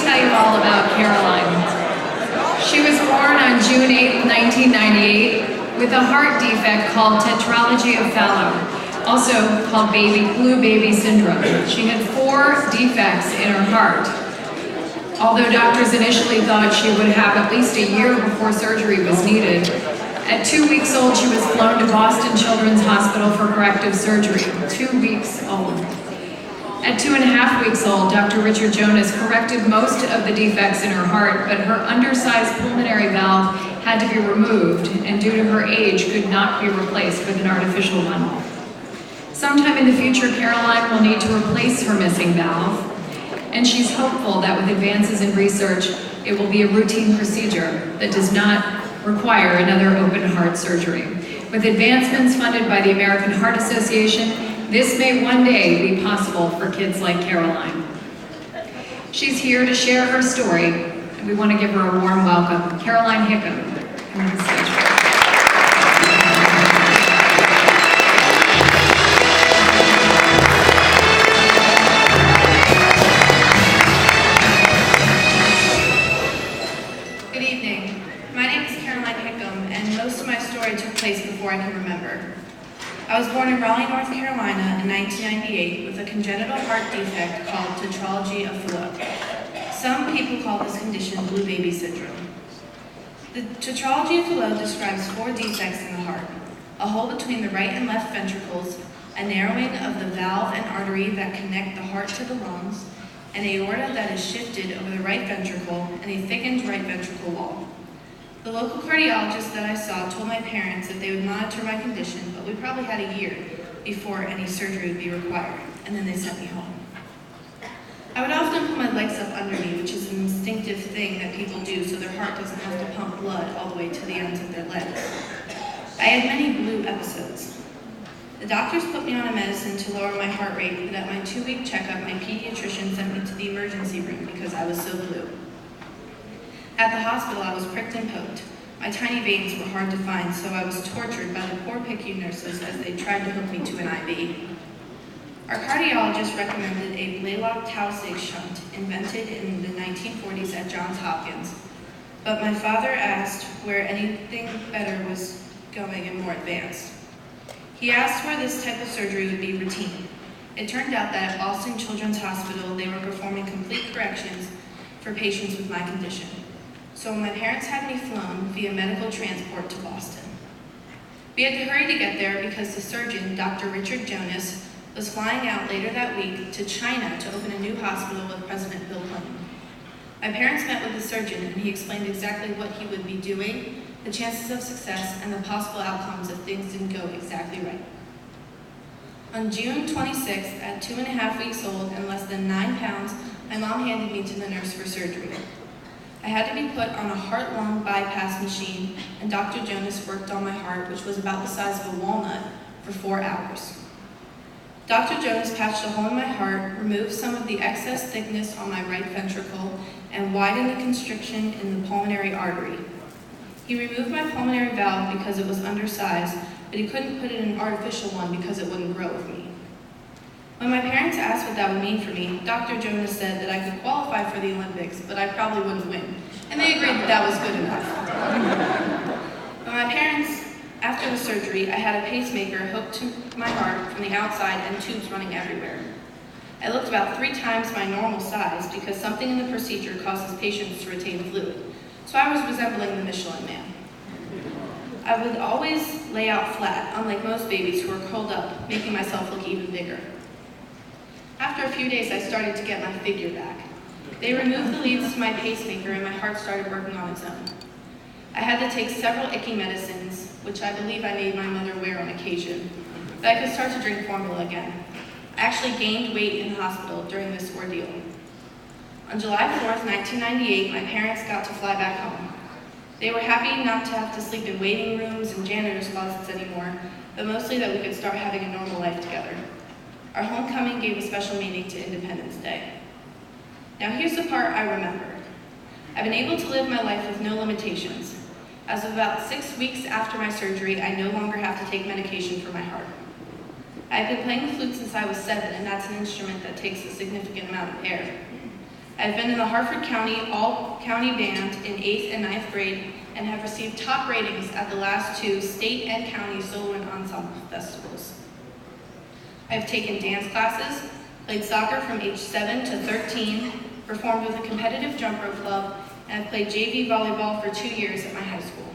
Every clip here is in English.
tell you all about Caroline. She was born on June 8, 1998, with a heart defect called tetralogy of Fallot, also called blue baby syndrome. She had 4 defects in her heart. Although doctors initially thought she would have at least a year before surgery was needed, at 2 weeks old, she was flown to Boston Children's Hospital for corrective surgery. 2 weeks old. At 2.5 weeks old, Dr. Richard Jonas corrected most of the defects in her heart, but her undersized pulmonary valve had to be removed, and due to her age, could not be replaced with an artificial one. Sometime in the future, Caroline will need to replace her missing valve, and she's hopeful that with advances in research, it will be a routine procedure that does not require another open heart surgery. With advancements funded by the American Heart Association, this may one day be possible for kids like Caroline. She's here to share her story, and we want to give her a warm welcome. Caroline Hickam, come to the stage. Before I can remember. I was born in Raleigh, North Carolina in 1998 with a congenital heart defect called tetralogy of Fallot. Some people call this condition blue baby syndrome. The tetralogy of Fallot describes 4 defects in the heart: a hole between the right and left ventricles, a narrowing of the valve and artery that connect the heart to the lungs, an aorta that is shifted over the right ventricle, and a thickened right ventricle wall. The local cardiologist that I saw told my parents that they would monitor my condition, but we probably had a year before any surgery would be required, and then they sent me home. I would often put my legs up under me, which is an instinctive thing that people do so their heart doesn't have to pump blood all the way to the ends of their legs. I had many blue episodes. The doctors put me on a medicine to lower my heart rate, but at my 2-week checkup, my pediatrician sent me to the emergency room because I was so blue. At the hospital, I was pricked and poked. My tiny veins were hard to find, so I was tortured by the poor PICU nurses as they tried to hook me to an IV. Our cardiologist recommended a Blalock-Taussig shunt invented in the 1940s at Johns Hopkins, but my father asked where anything better was going and more advanced. He asked where this type of surgery would be routine. It turned out that at Boston Children's Hospital, they were performing complete corrections for patients with my condition. So my parents had me flown via medical transport to Boston. We had to hurry to get there because the surgeon, Dr. Richard Jonas, was flying out later that week to China to open a new hospital with President Bill Clinton. My parents met with the surgeon and he explained exactly what he would be doing, the chances of success, and the possible outcomes if things didn't go exactly right. On June 26th, at 2.5 weeks old and less than 9 pounds, my mom handed me to the nurse for surgery. I had to be put on a heart-lung bypass machine, and Dr. Jonas worked on my heart, which was about the size of a walnut, for 4 hours. Dr. Jonas patched a hole in my heart, removed some of the excess thickness on my right ventricle, and widened the constriction in the pulmonary artery. He removed my pulmonary valve because it was undersized, but he couldn't put in an artificial one because it wouldn't grow with me. When my parents asked what that would mean for me, Dr. Jonas said that I could qualify for the Olympics, but I probably wouldn't win. And they agreed that that was good enough. When my parents, after the surgery, I had a pacemaker hooked to my heart from the outside and tubes running everywhere. I looked about 3 times my normal size because something in the procedure causes patients to retain fluid. So I was resembling the Michelin Man. I would always lay out flat, unlike most babies who are curled up, making myself look even bigger. After a few days, I started to get my figure back. They removed the leads to my pacemaker and my heart started working on its own. I had to take several icky medicines, which I believe I made my mother wear on occasion, but I could start to drink formula again. I actually gained weight in the hospital during this ordeal. On July 4th, 1998, my parents got to fly back home. They were happy not to have to sleep in waiting rooms and janitor's closets anymore, but mostly that we could start having a normal life together. Our homecoming gave a special meaning to Independence Day. Now here's the part I remember. I've been able to live my life with no limitations. As of about 6 weeks after my surgery, I no longer have to take medication for my heart. I've been playing the flute since I was 7, and that's an instrument that takes a significant amount of air. I've been in the Harford County All-County Band in 8th and 9th grade and have received top ratings at the last 2 state and county solo and ensemble festivals. I've taken dance classes, played soccer from age 7 to 13, performed with a competitive jump rope club, and I've played JV volleyball for 2 years at my high school.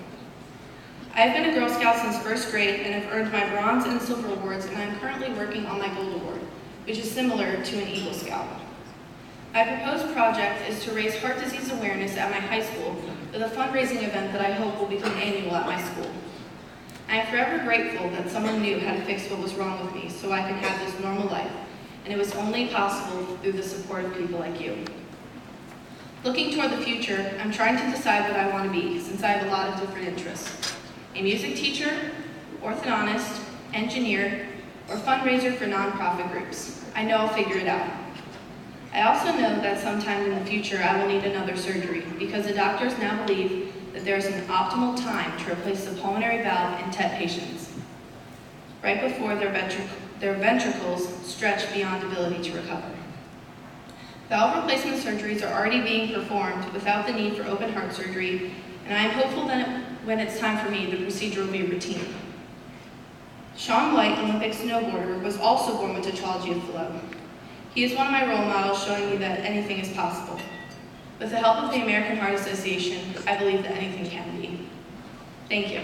I've been a Girl Scout since 1st grade and have earned my bronze and silver awards, and I'm currently working on my gold award, which is similar to an Eagle Scout. My proposed project is to raise heart disease awareness at my high school with a fundraising event that I hope will become annual at my school. I am forever grateful that someone knew how to fix what was wrong with me so I can have this normal life, and it was only possible through the support of people like you. Looking toward the future, I'm trying to decide what I want to be, since I have a lot of different interests. A music teacher, orthodontist, engineer, or fundraiser for nonprofit groups. I know I'll figure it out. I also know that sometime in the future I will need another surgery because the doctors now believe that there is an optimal time to replace the pulmonary valve in TET patients, right before their ventricles stretch beyond ability to recover. Valve replacement surgeries are already being performed without the need for open heart surgery, and I am hopeful that when it's time for me, the procedure will be routine. Shaun White, Olympic snowboarder, was also born with tetralogy of Fallot. He is one of my role models, showing me that anything is possible. With the help of the American Heart Association, I believe that anything can be. Thank you.